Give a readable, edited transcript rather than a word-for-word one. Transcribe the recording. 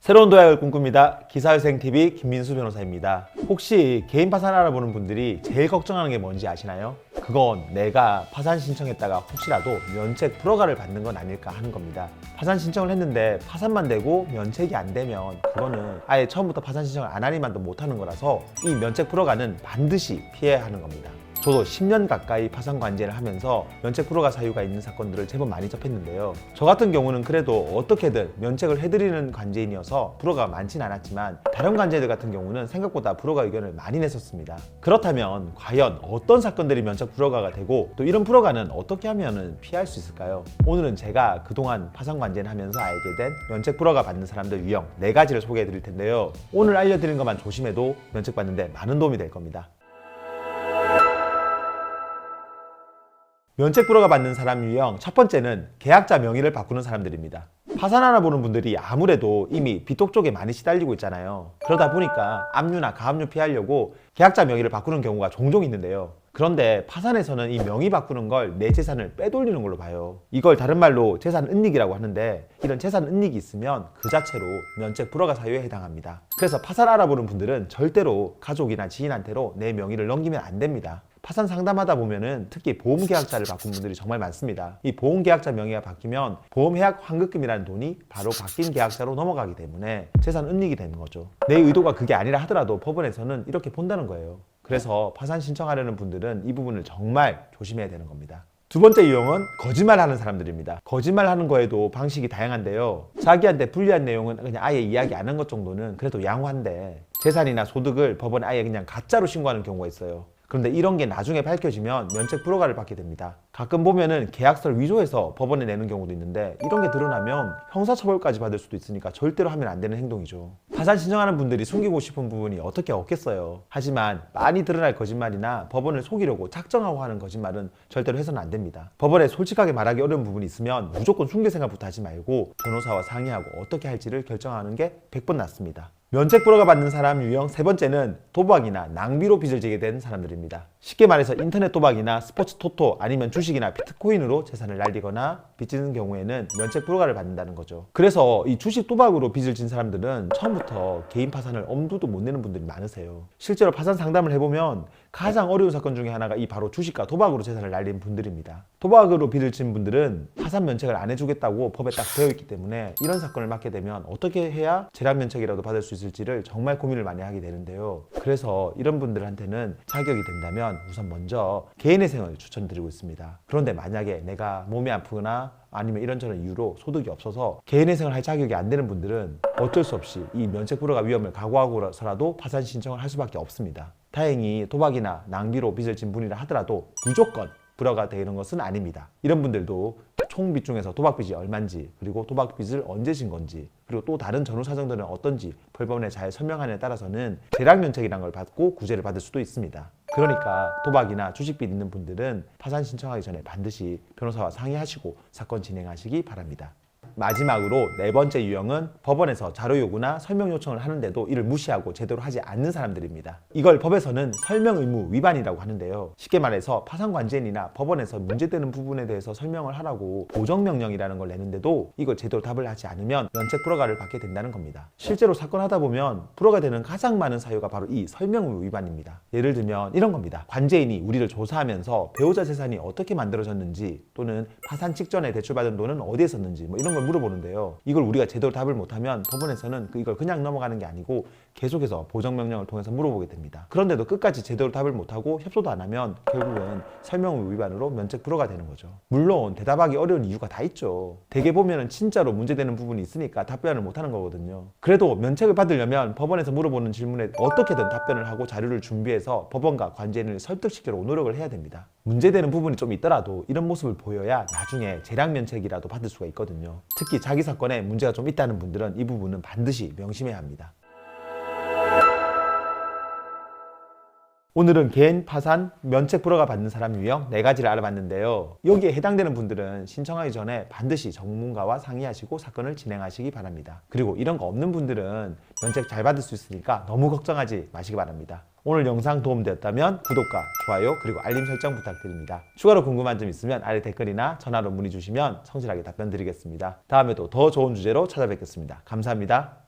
새로운 도약을 꿈꿉니다. 기사회생TV 김민수 변호사입니다. 혹시 개인 파산 알아보는 분들이 제일 걱정하는 게 뭔지 아시나요? 그건 내가 파산 신청했다가 혹시라도 면책 불허가를 받는 건 아닐까 하는 겁니다. 파산 신청을 했는데 파산만 되고 면책이 안 되면 그거는 아예 처음부터 파산 신청을 안 하니만도 못하는 거라서 이 면책 불허가는 반드시 피해야 하는 겁니다. 저도 10년 가까이 파산 관제를 하면서 면책 불허가 사유가 있는 사건들을 제법 많이 접했는데요. 저 같은 경우는 그래도 어떻게든 면책을 해드리는 관제인이어서 불허가 많진 않았지만 다른 관제들 같은 경우는 생각보다 불허가 의견을 많이 냈었습니다. 그렇다면 과연 어떤 사건들이 면책 불허가가 되고 또 이런 불허가는 어떻게 하면 피할 수 있을까요? 오늘은 제가 그동안 파산 관제를 하면서 알게 된 면책 불허가 받는 사람들 유형 4가지를 소개해 드릴 텐데요. 오늘 알려드린 것만 조심해도 면책 받는데 많은 도움이 될 겁니다. 면책 불허가 받는 사람 유형 첫 번째는 계약자 명의를 바꾸는 사람들입니다. 파산 알아보는 분들이 아무래도 이미 비톡 쪽에 많이 시달리고 있잖아요. 그러다 보니까 압류나 가압류 피하려고 계약자 명의를 바꾸는 경우가 종종 있는데요. 그런데 파산에서는 이 명의 바꾸는 걸 내 재산을 빼돌리는 걸로 봐요. 이걸 다른 말로 재산 은닉이라고 하는데 이런 재산 은닉이 있으면 그 자체로 면책 불허가 사유에 해당합니다. 그래서 파산 알아보는 분들은 절대로 가족이나 지인한테로 내 명의를 넘기면 안 됩니다. 파산 상담하다 보면은 특히 보험계약자를 바꾼 분들이 정말 많습니다. 이 보험계약자 명의가 바뀌면 보험해약 환급금이라는 돈이 바로 바뀐 계약자로 넘어가기 때문에 재산 은닉이 되는 거죠. 내 의도가 그게 아니라 하더라도 법원에서는 이렇게 본다는 거예요. 그래서 파산 신청하려는 분들은 이 부분을 정말 조심해야 되는 겁니다. 두 번째 유형은 거짓말하는 사람들입니다. 거짓말하는 거에도 방식이 다양한데요. 자기한테 불리한 내용은 그냥 아예 이야기 안 한 것 정도는 그래도 양호한데 재산이나 소득을 법원에 아예 그냥 가짜로 신고하는 경우가 있어요. 그런데 이런 게 나중에 밝혀지면 면책 불허가를 받게 됩니다. 가끔 보면은 계약서를 위조해서 법원에 내는 경우도 있는데 이런 게 드러나면 형사처벌까지 받을 수도 있으니까 절대로 하면 안 되는 행동이죠. 파산 신청하는 분들이 숨기고 싶은 부분이 어떻게 없겠어요. 하지만 많이 드러날 거짓말이나 법원을 속이려고 작정하고 하는 거짓말은 절대로 해서는 안 됩니다. 법원에 솔직하게 말하기 어려운 부분이 있으면 무조건 숨길 생각부터 하지 말고 변호사와 상의하고 어떻게 할지를 결정하는 게 100번 낫습니다. 면책 불허가 받는 사람 유형 세 번째는 도박이나 낭비로 빚을 지게 된 사람들입니다. 쉽게 말해서 인터넷 도박이나 스포츠 토토 아니면 주식이나 비트코인으로 재산을 날리거나 빚지는 경우에는 면책 불허가를 받는다는 거죠. 그래서 이 주식 도박으로 빚을 진 사람들은 처음부터 개인 파산을 엄두도 못 내는 분들이 많으세요. 실제로 파산 상담을 해보면 가장 어려운 사건 중에 하나가 이 바로 주식과 도박으로 재산을 날린 분들입니다. 도박으로 빚을 진 분들은 파산 면책을 안 해주겠다고 법에 딱 되어 있기 때문에 이런 사건을 맡게 되면 어떻게 해야 재량 면책이라도 받을 수 있을지를 정말 고민을 많이 하게 되는데요. 그래서 이런 분들한테는 자격이 된다면 우선 먼저 개인회생을 추천드리고 있습니다. 그런데 만약에 내가 몸이 아프거나 아니면 이런저런 이유로 소득이 없어서 개인회생을 할 자격이 안 되는 분들은 어쩔 수 없이 이 면책 불허가 위험을 각오하고서라도 파산 신청을 할 수밖에 없습니다. 다행히 도박이나 낭비로 빚을 진 분이라 하더라도 무조건 불허가 되는 것은 아닙니다. 이런 분들도 총 빚 중에서 도박빚이 얼마인지, 그리고 도박빚을 언제 진 건지, 그리고 또 다른 전후 사정들은 어떤지 법원에 잘 설명하느냐에 따라서는 재량면책이라는 걸 받고 구제를 받을 수도 있습니다. 그러니까 도박이나 주식빚 있는 분들은 파산 신청하기 전에 반드시 변호사와 상의하시고 사건 진행하시기 바랍니다. 마지막으로 네 번째 유형은 법원에서 자료 요구나 설명 요청을 하는데도 이를 무시하고 제대로 하지 않는 사람들입니다. 이걸 법에서는 설명 의무 위반이라고 하는데요. 쉽게 말해서 파산 관제인이나 법원에서 문제되는 부분에 대해서 설명을 하라고 보정명령이라는 걸 내는데도 이걸 제대로 답을 하지 않으면 면책 불허가를 받게 된다는 겁니다. 실제로 사건 하다 보면 불허가 되는 가장 많은 사유가 바로 이 설명 의무 위반입니다. 예를 들면 이런 겁니다. 관제인이 우리를 조사하면서 배우자 재산이 어떻게 만들어졌는지 또는 파산 직전에 대출받은 돈은 어디에 썼는지 이런 걸 물어보는데요. 이걸 우리가 제대로 답을 못하면 법원에서는 이걸 그냥 넘어가는 게 아니고 계속해서 보정명령을 통해서 물어보게 됩니다. 그런데도 끝까지 제대로 답을 못하고 협조도 안 하면 결국은 설명의무 위반으로 면책 불허가 되는 거죠. 물론 대답하기 어려운 이유가 다 있죠. 대개 보면은 진짜로 문제되는 부분이 있으니까 답변을 못하는 거거든요. 그래도 면책을 받으려면 법원에서 물어보는 질문에 어떻게든 답변을 하고 자료를 준비해서 법원과 관제인을 설득시키려고 노력을 해야 됩니다. 문제되는 부분이 좀 있더라도 이런 모습을 보여야 나중에 재량 면책이라도 받을 수가 있거든요. 특히 자기 사건에 문제가 좀 있다는 분들은 이 부분은 반드시 명심해야 합니다. 오늘은 개인 파산 면책 불허가 받는 사람 유형 4가지를 알아봤는데요. 여기에 해당되는 분들은 신청하기 전에 반드시 전문가와 상의하시고 사건을 진행하시기 바랍니다. 그리고 이런 거 없는 분들은 면책 잘 받을 수 있으니까 너무 걱정하지 마시기 바랍니다. 오늘 영상 도움되었다면 구독과 좋아요 그리고 알림 설정 부탁드립니다. 추가로 궁금한 점 있으면 아래 댓글이나 전화로 문의 주시면 성실하게 답변 드리겠습니다. 다음에도 더 좋은 주제로 찾아뵙겠습니다. 감사합니다.